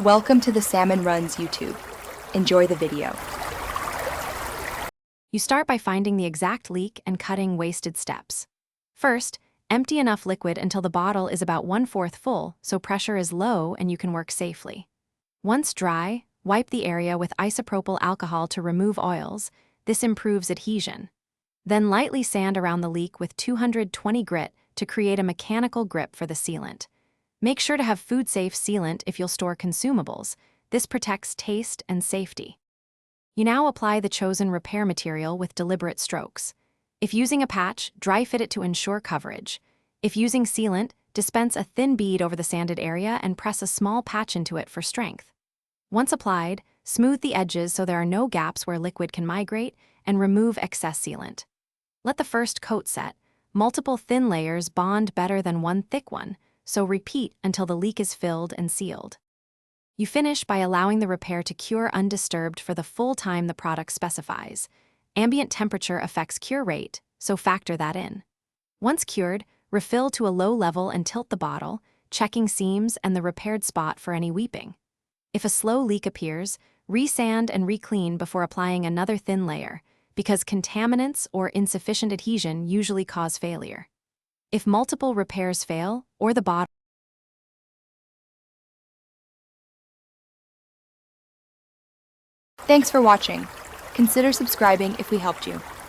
Welcome to the Salmon Runs YouTube. Enjoy the video. You start by finding the exact leak and cutting wasted steps. First, empty enough liquid until the bottle is about 1/4 full so pressure is low and you can work safely. Once dry, wipe the area with isopropyl alcohol to remove oils. This improves adhesion. Then lightly sand around the leak with 220 grit to create a mechanical grip for the sealant. Make sure to have food-safe sealant if you'll store consumables. This protects taste and safety. You now apply the chosen repair material with deliberate strokes. If using a patch, dry fit it to ensure coverage. If using sealant, dispense a thin bead over the sanded area and press a small patch into it for strength. Once applied, smooth the edges so there are no gaps where liquid can migrate, and remove excess sealant. Let the first coat set. Multiple thin layers bond better than one thick one, so repeat until the leak is filled and sealed. You finish by allowing the repair to cure undisturbed for the full time the product specifies. Ambient temperature affects cure rate, so factor that in. Once cured, refill to a low level and tilt the bottle, checking seams and the repaired spot for any weeping. If a slow leak appears, resand and re-clean before applying another thin layer, because contaminants or insufficient adhesion usually cause failure. If multiple repairs fail, or the bottle Thanks for watching. Consider subscribing if we helped you.